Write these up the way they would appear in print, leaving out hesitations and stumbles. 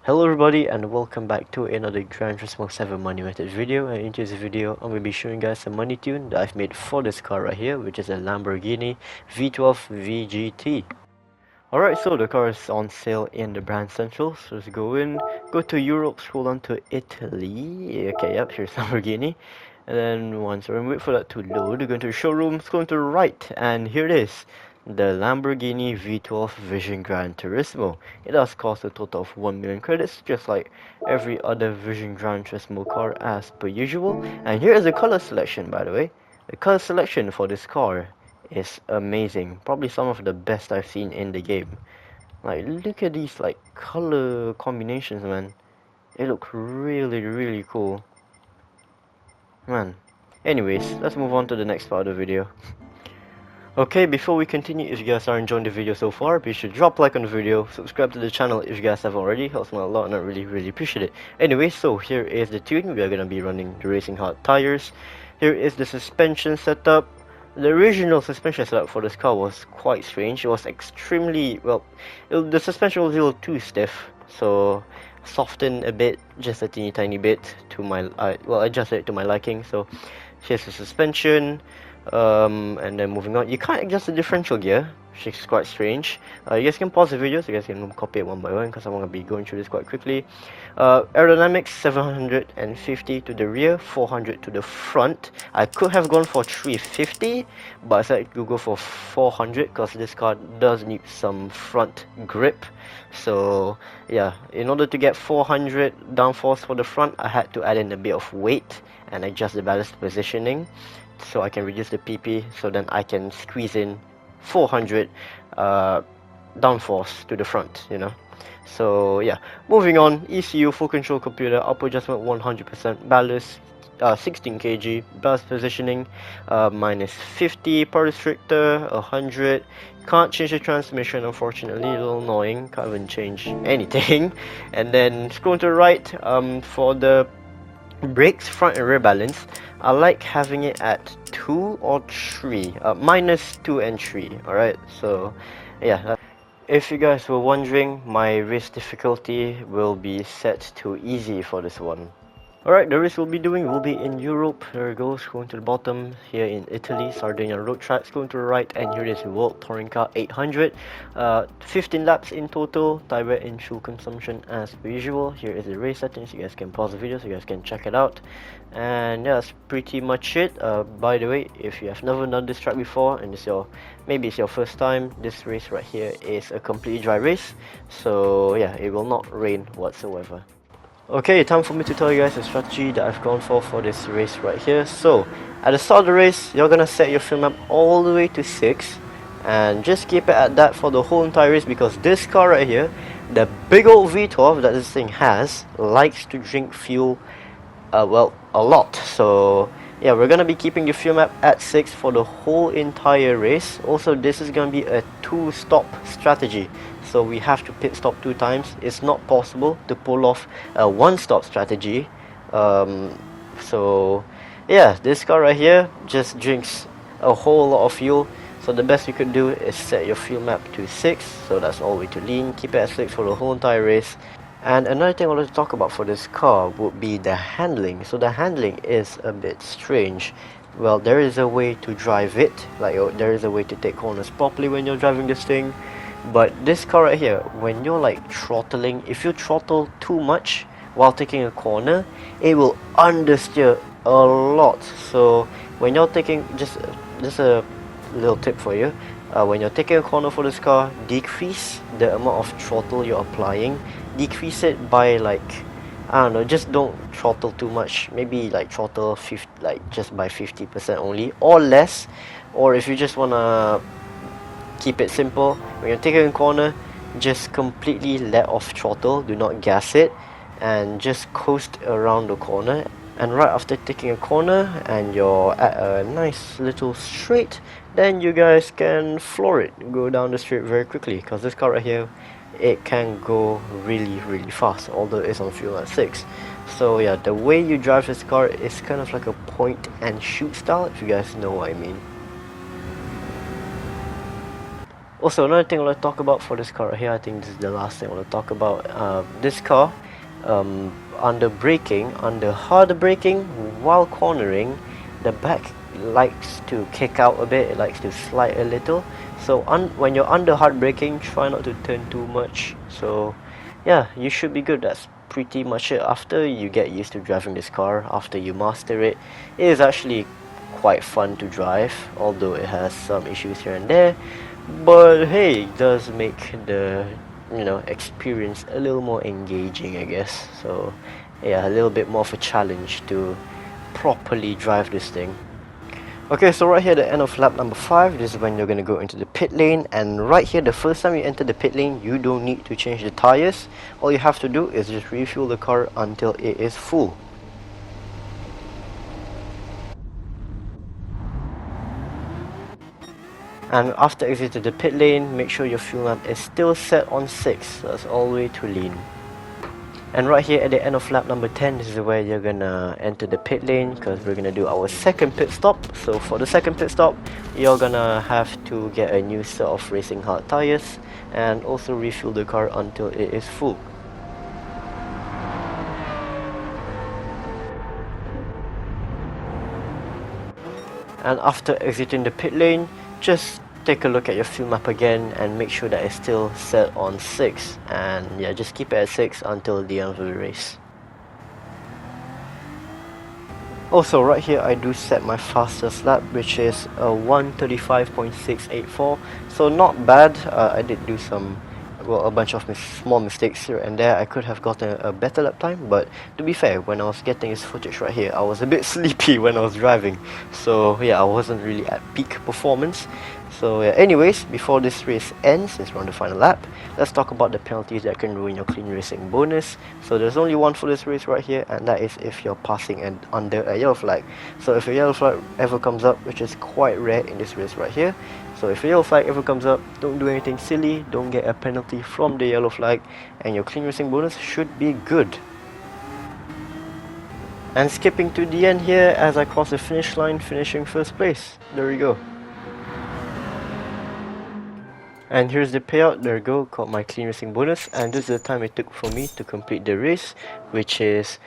Hello everybody and welcome back to another Gran Turismo 7 money methods video, and in today's video I'm going to be showing you guys a money tune that I've made for this car right here, which is a Lamborghini V12 VGT. Alright, so the car is on sale in the brand central, so let's go in, go to Europe, scroll down to Italy. Okay, yep, here's Lamborghini. And then once we wait for that to load, go into the showroom, scroll to the right, and here it is. The Lamborghini V12 Vision Gran Turismo. It does cost a total of 1 million credits, just like every other Vision Gran Turismo car as per usual. And here is the color selection, by the way. The color selection for this car is amazing. Probably some of the best I've seen in the game. Like, look at these like color combinations, man. They look really cool. Man. Anyways, let's move on to the next part of the video. Okay, before we continue, if you guys are enjoying the video so far, be sure to drop a like on the video, subscribe to the channel if you guys haven't already, helps me a lot and I really appreciate it. Anyway, so here is the tune. We are going to be running the Racing Hard tires. Here is the suspension setup. The original suspension setup for this car was quite strange. It was extremely, well, the suspension was a little too stiff, so soften a bit, just a tiny bit to my, well, adjusted it to my liking. So here's the suspension. And then moving on, you can't adjust the differential gear, which is quite strange. You guys can pause the video so you guys can copy it one by one, because I'm going to be going through this quite quickly. Aerodynamics 750 to the rear, 400 to the front. I could have gone for 350, but I decided to go for 400 because this car does need some front grip. So yeah, in order to get 400 downforce for the front, I had to add in a bit of weight and adjust the ballast positioning, so I can reduce the PP, so then I can squeeze in 400 downforce to the front, you know. So yeah, moving on, ECU, full control computer, upper adjustment 100%, ballast 16 kg, ballast positioning minus 50, power restrictor 100. Can't change the transmission, unfortunately, a little annoying, can't even change anything. And then scroll to the right, for the brakes, front and rear balance, I like having it at 2 or 3, minus 2 and 3, alright. So yeah, if you guys were wondering, my race difficulty will be set to easy for this one. Alright, the race we'll be doing will be in Europe. There it goes, going to the bottom, here in Italy, Sardinia road tracks, going to the right, and here it is, World Touring Car 800. 15 laps in total, tire wear and fuel consumption as per usual. Here is the race settings, you guys can pause the video so you guys can check it out. And yeah, that's pretty much it. By the way, if you have never done this track before, and maybe it's your first time, this race right here is a completely dry race. So yeah, it will not rain whatsoever. Okay, time for me to tell you guys the strategy that I've gone for this race right here. So, at the start of the race, you're gonna set your fuel map all the way to 6, and just keep it at that for the whole entire race, because this car right here, the big old V12 that this thing has, likes to drink fuel, well, a lot. So yeah, we're gonna be keeping the fuel map at 6 for the whole entire race. Also, this is gonna be a 2-stop strategy, so we have to pit stop 2 times. It's not possible to pull off a 1-stop strategy. So yeah, this car right here just drinks a whole lot of fuel. So the best you could do is set your fuel map to 6, so that's all the way to lean. Keep it at 6 for the whole entire race. And another thing I wanted to talk about for this car would be the handling. So the handling is a bit strange. Well, there is a way to drive it, like there is a way to take corners properly when you're driving this thing. But this car right here, when you're like throttling, if you throttle too much while taking a corner, it will understeer a lot. So when you're taking, just a little tip for you, when you're taking a corner for this car, decrease the amount of throttle you're applying. Decrease it by like, I don't know, just don't throttle too much. Maybe like throttle just by 50% only, or less. Or if you just wanna keep it simple, when you're taking a corner, just completely let off throttle, do not gas it, and just coast around the corner. And right after taking a corner and you're at a nice little straight, then you guys can floor it, go down the straight very quickly, because this car right here, it can go really fast, although it's on fuel at 6. So yeah, the way you drive this car is kind of like a point and shoot style, if you guys know what I mean. Also, another thing I want to talk about for this car right here, I think this is the last thing I want to talk about. This car, under braking, under hard braking, while cornering, the back likes to kick out a bit, it likes to slide a little. So when you're under hard braking, try not to turn too much. So yeah, you should be good. That's pretty much it. After you get used to driving this car, after you master it, it is actually quite fun to drive, although it has some issues here and there. But hey, it does make the experience a little more engaging, I guess. So yeah, a little bit more of a challenge to properly drive this thing. Okay, so right here at the end of lap number 5, this is when you're going to go into the pit lane, and right here the first time you enter the pit lane, you don't need to change the tires. All you have to do is just refuel the car until it is full. And after exiting the pit lane, make sure your fuel lamp is still set on 6, so that's all the way to lean. And right here at the end of lap number 10, this is where you're gonna enter the pit lane, because we're gonna do our second pit stop. So for the second pit stop, you're gonna have to get a new set of racing hard tires and also refuel the car until it is full. And after exiting the pit lane, just take a look at your fuel map again and make sure that it's still set on 6, and yeah, just keep it at 6 until the end of the race. Also, right here I do set my fastest lap, which is a 1:35.684, so not bad. I did do a bunch of small mistakes here and there. I could have gotten a better lap time, but to be fair, when I was getting this footage right here, I was a bit sleepy when I was driving, so yeah, I wasn't really at peak performance. So yeah, anyways, before this race ends, since we're on the final lap, let's talk about the penalties that can ruin your clean racing bonus. So there's only one for this race right here, and that is if you're passing under a yellow flag. So if a yellow flag ever comes up, which is quite rare in this race right here, so if a yellow flag ever comes up, don't do anything silly, don't get a penalty from the yellow flag, and your clean racing bonus should be good. And skipping to the end here, as I cross the finish line, finishing first place. There we go. And here's the payout. There we go, got my clean racing bonus, and this is the time it took for me to complete the race, which is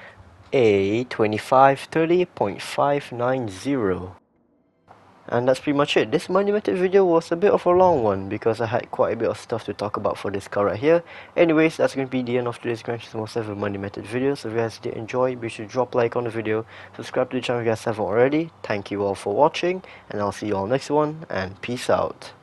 a 25:30.590. And that's pretty much it. This money method video was a bit of a long one because I had quite a bit of stuff to talk about for this car right here. Anyways, that's going to be the end of today's Gran Turismo 7 money method video. So if you guys did enjoy, be sure to drop a like on the video, subscribe to the channel if you guys haven't already. Thank you all for watching, and I'll see you all next one, and peace out.